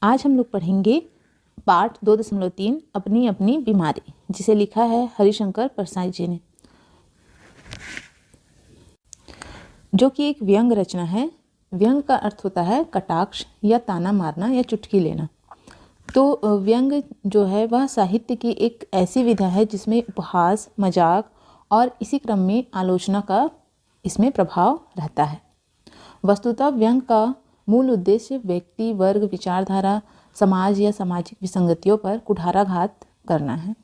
आज हम लोग पढ़ेंगे पाठ 2.3 अपनी अपनी बीमारी, जिसे लिखा है हरिशंकर परसाई जी ने, जो कि एक व्यंग रचना है। व्यंग का अर्थ होता है कटाक्ष या ताना मारना या चुटकी लेना। तो व्यंग जो है वह साहित्य की एक ऐसी विधा है जिसमें उपहास, मजाक और इसी क्रम में आलोचना का इसमें प्रभाव रहता है। वस्तुतः व्यंग का मूल उद्देश्य व्यक्ति, वर्ग, विचारधारा, समाज या सामाजिक विसंगतियों पर कुठाराघात करना है।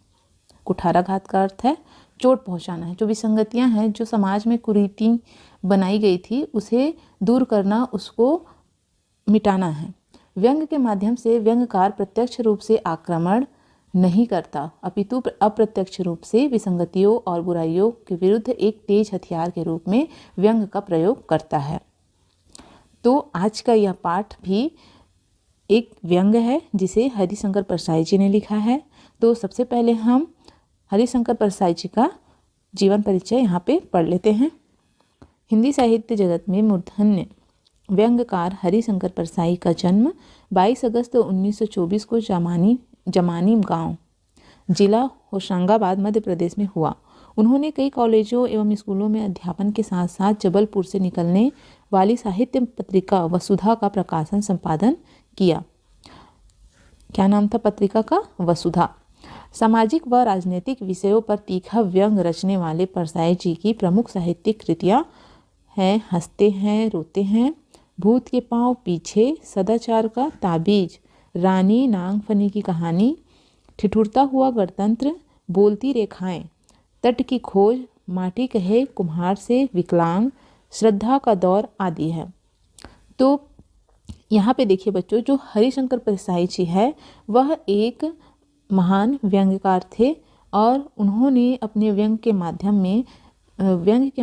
कुठाराघात का अर्थ है चोट पहुंचाना है। जो विसंगतियां हैं, जो समाज में कुरीति बनाई गई थी, उसे दूर करना, उसको मिटाना है। व्यंग के माध्यम से व्यंगकार प्रत्यक्ष रूप से आक्रमण नहीं करता, अपितु अप्रत्यक्ष रूप से विसंगतियों और बुराइयों के विरुद्ध एक तेज हथियार के रूप में व्यंग का प्रयोग करता है। तो आज का यह पाठ भी एक व्यंग है जिसे हरिशंकर परसाई जी ने लिखा है। तो सबसे पहले हम हरिशंकर परसाई जी का जीवन परिचय यहाँ पे पढ़ लेते हैं। हिंदी साहित्य जगत में मूर्धन्य व्यंगकार हरिशंकर परसाई का जन्म 22 अगस्त 1924 को जमानी गांव, जिला होशंगाबाद, मध्य प्रदेश में हुआ। उन्होंने कई कॉलेजों एवं स्कूलों में अध्यापन के साथ साथ जबलपुर से निकलने वाली साहित्य पत्रिका वसुधा का प्रकाशन संपादन किया। क्या नाम था पत्रिका का? वसुधा। सामाजिक व राजनीतिक विषयों पर तीखा व्यंग रचने वाले परसाई जी की प्रमुख साहित्यिक कृतियां हैं हंसते हैं रोते हैं, भूत के पांव पीछे, सदाचार का ताबीज, रानी नागफनी की कहानी, ठिठुरता हुआ गणतंत्र, बोलती रेखाएं, तट की खोज, माटी कहे कुम्हार से, विकलांग, श्रद्धा का दौर आदि है। तो यहाँ पे देखिए बच्चों, जो हरिशंकर परसाई जी है वह एक महान व्यंग्यकार थे और उन्होंने अपने व्यंग के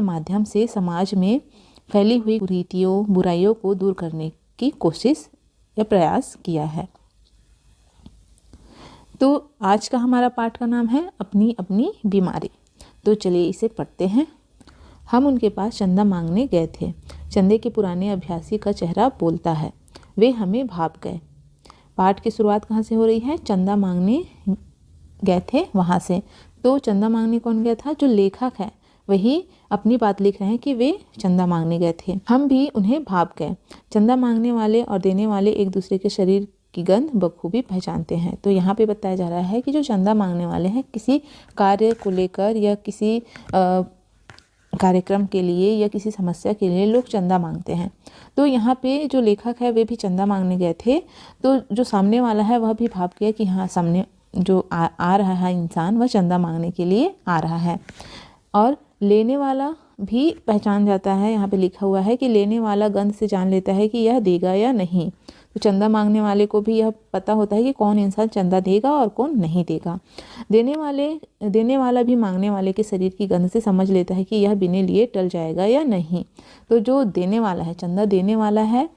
माध्यम से समाज में फैली हुई कुरीतियों, बुराइयों को दूर करने की कोशिश या प्रयास किया है। तो आज का हमारा पाठ का नाम है अपनी अपनी बीमारी। तो चलिए इसे पढ़ते हैं। हम उनके पास चंदा मांगने गए थे। चंदे के पुराने अभ्यासी का चेहरा बोलता है, वे हमें भाप गए। पाठ की शुरुआत कहाँ से हो रही है? चंदा मांगने गए थे वहाँ से। तो चंदा मांगने कौन गया था? जो लेखक है वही अपनी बात लिख रहे हैं कि वे चंदा मांगने गए थे। हम भी उन्हें भाप गए। चंदा मांगने वाले और देने वाले एक दूसरे के शरीर की गंध बखूबी पहचानते हैं। तो यहाँ पे बताया जा रहा है कि जो चंदा मांगने वाले हैं किसी कार्य को लेकर या किसी कार्यक्रम के लिए या किसी समस्या के लिए लोग चंदा मांगते हैं। तो यहाँ पे जो लेखक है वे भी चंदा मांगने गए थे। तो जो सामने वाला है वह भी भाप गया कि हाँ, सामने जो आ रहा है इंसान वह चंदा मांगने के लिए आ रहा है। और लेने वाला भी पहचान जाता है। यहाँ पे लिखा हुआ है कि लेने वाला गंध से जान लेता है कि यह देगा या नहीं। तो चंदा मांगने वाले को भी यह पता होता है कि कौन इंसान चंदा देगा और कौन नहीं देगा। देने वाला भी मांगने वाले के शरीर की गंध से समझ लेता है कि यह बिना लिए टल जाएगा या नहीं। तो जो देने वाला है, चंदा देने वाला है,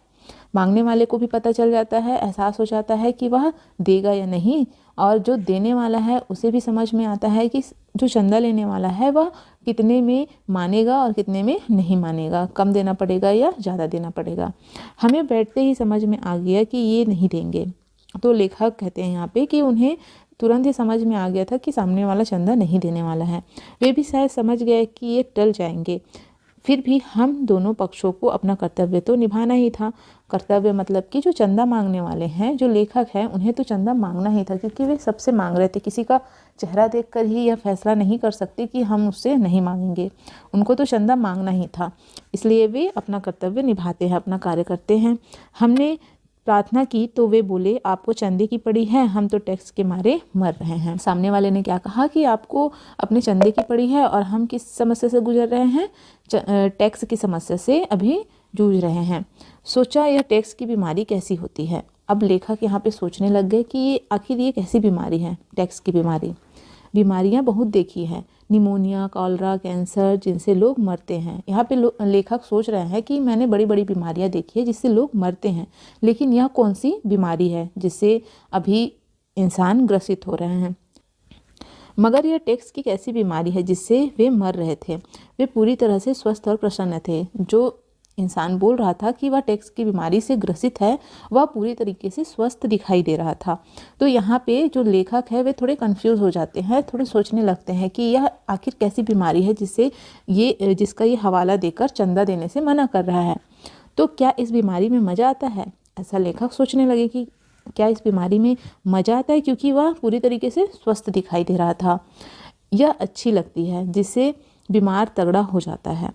मांगने वाले को भी पता चल जाता है, एहसास हो जाता है कि वह देगा या नहीं। और जो देने वाला है उसे भी समझ में आता है कि जो चंदा लेने वाला है वह कितने में मानेगा और कितने में नहीं मानेगा, कम देना पड़ेगा या ज़्यादा देना पड़ेगा। हमें बैठते ही समझ में आ गया कि ये नहीं देंगे। तो लेखक कहते हैं यहाँ पे कि उन्हें तुरंत ही समझ में आ गया था कि सामने वाला चंदा नहीं देने वाला है। वे भी शायद समझ गए कि ये टल जाएंगे। फिर भी हम दोनों पक्षों को अपना कर्तव्य तो निभाना ही था। कर्तव्य मतलब कि जो चंदा मांगने वाले हैं, जो लेखक हैं, उन्हें तो चंदा मांगना ही था, क्योंकि वे सबसे मांग रहे थे। किसी का चेहरा देखकर ही यह फैसला नहीं कर सकते कि हम उससे नहीं मांगेंगे। उनको तो चंदा मांगना ही था, इसलिए वे अपना कर्तव्य निभाते हैं, अपना कार्य करते हैं। हमने प्रार्थना की तो वे बोले, आपको चंदे की पड़ी है, हम तो टैक्स के मारे मर रहे हैं। सामने वाले ने क्या कहा कि आपको अपने चंदे की पड़ी है और हम किस समस्या से गुजर रहे हैं? टैक्स की समस्या से अभी जूझ रहे हैं। सोचा यह टैक्स की बीमारी कैसी होती है। अब लेखक यहाँ पे सोचने लग गए कि आखिर ये कैसी बीमारी है, टैक्स की बीमारी। बीमारियाँ बहुत देखी हैं, निमोनिया, कॉलरा, कैंसर, जिनसे लोग मरते हैं। यहाँ पे लेखक सोच रहे हैं कि मैंने बड़ी बड़ी बीमारियाँ देखी है जिससे लोग मरते हैं, लेकिन यह कौन सी बीमारी है जिससे अभी इंसान ग्रसित हो रहे हैं। मगर यह टैक्स की कैसी बीमारी है जिससे वे मर रहे थे। वे पूरी तरह से स्वस्थ और प्रसन्न थे। जो इंसान बोल रहा था कि वह टैक्स की बीमारी से ग्रसित है वह पूरी तरीके से स्वस्थ दिखाई दे रहा था। तो यहाँ पे जो लेखक है वे थोड़े कंफ्यूज हो जाते हैं, थोड़े सोचने लगते हैं कि यह आखिर कैसी बीमारी है जिसका ये हवाला देकर चंदा देने से मना कर रहा है। तो क्या इस बीमारी में मज़ा आता है? ऐसा लेखक सोचने लगे कि क्या इस बीमारी में मज़ा आता है, क्योंकि वह पूरी तरीके से स्वस्थ दिखाई दे रहा था। यह अच्छी लगती है जिससे बीमार तगड़ा हो जाता है।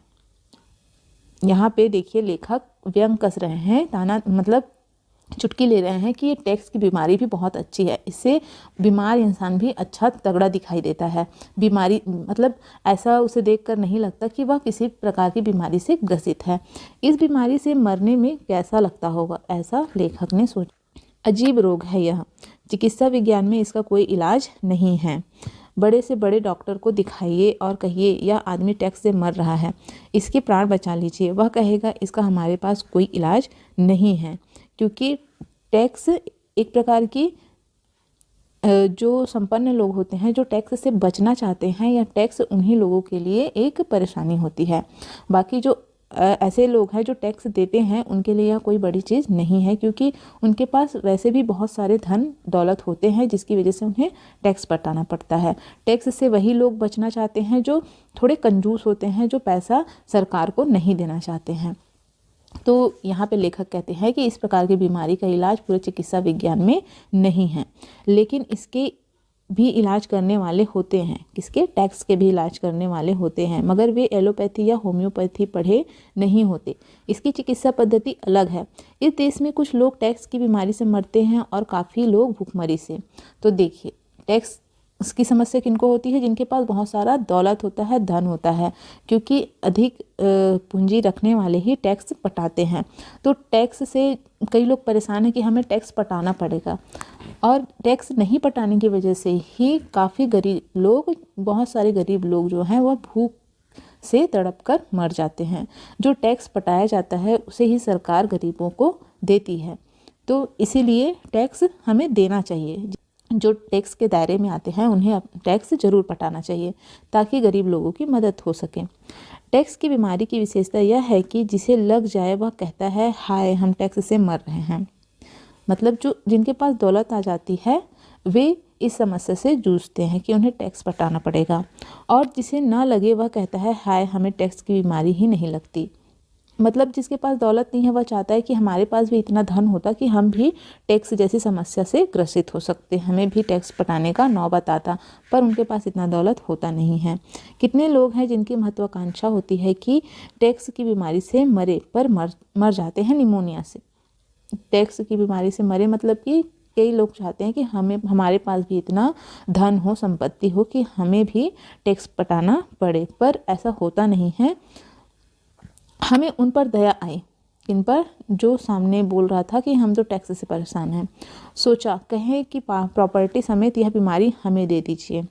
यहाँ पे देखिए लेखक व्यंग कस रहे हैं, ताना मतलब चुटकी ले रहे हैं कि ये टैक्स की बीमारी भी बहुत अच्छी है, इससे बीमार इंसान भी अच्छा तगड़ा दिखाई देता है। बीमारी मतलब ऐसा उसे देखकर नहीं लगता कि वह किसी प्रकार की बीमारी से ग्रसित है। इस बीमारी से मरने में कैसा लगता होगा, ऐसा लेखक ने सोचा। अजीब रोग है यह, चिकित्सा विज्ञान में इसका कोई इलाज नहीं है। बड़े से बड़े डॉक्टर को दिखाइए और कहिए यह आदमी टैक्स से मर रहा है, इसके प्राण बचा लीजिए, वह कहेगा इसका हमारे पास कोई इलाज नहीं है। क्योंकि टैक्स एक प्रकार की जो संपन्न लोग होते हैं जो टैक्स से बचना चाहते हैं, या टैक्स उन्हीं लोगों के लिए एक परेशानी होती है। बाकी जो ऐसे लोग हैं जो टैक्स देते हैं उनके लिए यह कोई बड़ी चीज़ नहीं है, क्योंकि उनके पास वैसे भी बहुत सारे धन दौलत होते हैं जिसकी वजह से उन्हें टैक्स पटाना पड़ता है। टैक्स से वही लोग बचना चाहते हैं जो थोड़े कंजूस होते हैं, जो पैसा सरकार को नहीं देना चाहते हैं। तो यहाँ पे लेखक कहते हैं कि इस प्रकार की बीमारी का इलाज पूरे चिकित्सा विज्ञान में नहीं है, लेकिन इसके भी इलाज करने वाले होते हैं। किसके? टैक्स के भी इलाज करने वाले होते हैं, मगर वे एलोपैथी या होम्योपैथी पढ़े नहीं होते। इसकी चिकित्सा पद्धति अलग है। इस देश में कुछ लोग टैक्स की बीमारी से मरते हैं और काफ़ी लोग भूखमरी से। तो देखिए, टैक्स की समस्या किनको होती है? जिनके पास बहुत सारा दौलत होता है, धन होता है, क्योंकि अधिक पूंजी रखने वाले ही टैक्स पटाते हैं। तो टैक्स से कई लोग परेशान हैं कि हमें टैक्स पटाना पड़ेगा, और टैक्स नहीं पटाने की वजह से ही काफ़ी गरीब लोग, बहुत सारे गरीब लोग जो हैं वह भूख से तड़प कर मर जाते हैं। जो टैक्स पटाया जाता है उसे ही सरकार गरीबों को देती है। तो इसीलिए टैक्स हमें देना चाहिए। जो टैक्स के दायरे में आते हैं उन्हें टैक्स जरूर पटाना चाहिए ताकि गरीब लोगों की मदद हो सके। टैक्स की बीमारी की विशेषता यह है कि जिसे लग जाए वह कहता है हाय हम टैक्स से मर रहे हैं। मतलब जिनके पास दौलत आ जाती है वे इस समस्या से जूझते हैं कि उन्हें टैक्स पटाना पड़ेगा, और जिसे ना लगे वह कहता है हाय हमें टैक्स की बीमारी ही नहीं लगती। मतलब जिसके पास दौलत नहीं है वह चाहता है कि हमारे पास भी इतना धन होता कि हम भी टैक्स जैसी समस्या से ग्रसित हो सकते, हमें भी टैक्स पटाने का नौबत आता, पर उनके पास इतना दौलत होता नहीं है। कितने लोग हैं जिनकी महत्वाकांक्षा होती है कि टैक्स की बीमारी से मरे, पर मर जाते हैं निमोनिया से। टैक्स की बीमारी से मरे मतलब कि कई लोग चाहते हैं कि हमारे पास भी इतना धन हो, संपत्ति हो कि हमें भी टैक्स पटाना पड़े, पर ऐसा होता नहीं है। हमें उन पर दया आई, इन पर जो सामने बोल रहा था कि हम तो टैक्स से परेशान हैं। सोचा कहें कि प्रॉपर्टी समेत यह बीमारी हमें दे दीजिए।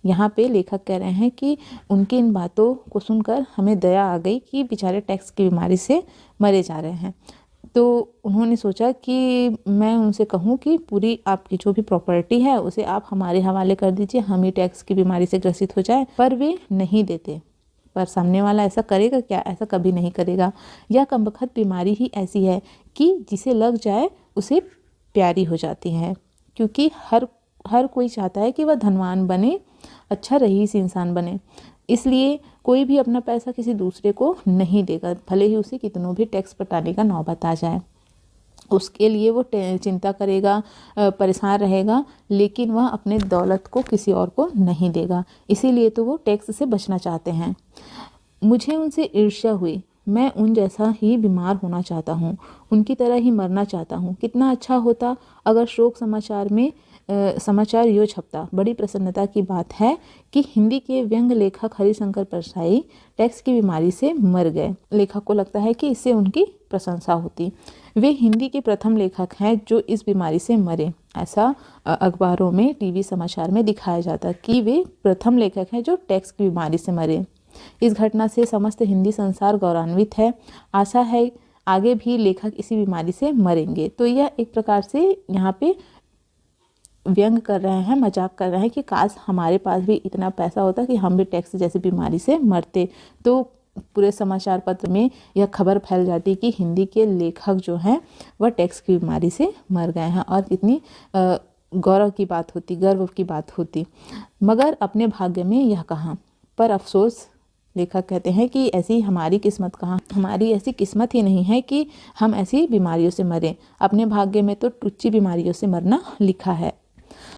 यहाँ पे लेखक कह रहे हैं कि उनकी इन बातों को सुनकर हमें दया आ गई कि बेचारे टैक्स की बीमारी से मरे जा रहे हैं। तो उन्होंने सोचा कि मैं उनसे कहूँ कि पूरी आपकी जो भी प्रॉपर्टी है उसे आप हमारे हवाले कर दीजिए, हम ही टैक्स की बीमारी से ग्रसित हो जाए, पर वे नहीं देते। पर सामने वाला ऐसा करेगा क्या? ऐसा कभी नहीं करेगा। यह कमबख्त बीमारी ही ऐसी है कि जिसे लग जाए उसे प्यारी हो जाती है, क्योंकि हर कोई चाहता है कि वह धनवान बने, अच्छा रईस इंसान बने। इसलिए कोई भी अपना पैसा किसी दूसरे को नहीं देगा, भले ही उसे कितनों भी टैक्स पटाने का नौबत आ जाए। उसके लिए वो चिंता करेगा, परेशान रहेगा, लेकिन वह अपने दौलत को किसी और को नहीं देगा। इसीलिए तो वो टैक्स से बचना चाहते हैं। मुझे उनसे ईर्ष्या हुई, मैं उन जैसा ही बीमार होना चाहता हूँ, उनकी तरह ही मरना चाहता हूँ। कितना अच्छा होता अगर शोक समाचार में समाचार यो छपता। बड़ी प्रसन्नता की बात है कि हिंदी के व्यंग लेखक हरिशंकर परसाई टैक्स की बीमारी से मर गए। लेखक को लगता है कि इससे उनकी प्रशंसा होती। वे हिंदी के प्रथम लेखक हैं जो इस बीमारी से मरे। ऐसा अखबारों में, टीवी समाचार में दिखाया जाता कि वे प्रथम लेखक हैं जो टैक्स की बीमारी से मरे। इस घटना से समस्त हिंदी संसार गौरवान्वित है। आशा है आगे भी लेखक इसी बीमारी से मरेंगे। तो यह एक प्रकार से यहाँ पे व्यंग कर रहे हैं, मजाक कर रहे हैं कि काश हमारे पास भी इतना पैसा होता कि हम भी टैक्स जैसी बीमारी से मरते। तो पूरे समाचार पत्र में यह खबर फैल जाती कि हिंदी के लेखक जो हैं वह टैक्स की बीमारी से मर गए हैं, और कितनी गौरव की बात होती, गर्व की बात होती। मगर अपने भाग्य में यह कहाँ। पर अफसोस, लेखक कहते हैं कि ऐसी हमारी किस्मत कहाँ, हमारी ऐसी किस्मत ही नहीं है कि हम ऐसी बीमारियों से मरें। अपने भाग्य में तो टुच्ची बीमारियों से मरना लिखा है।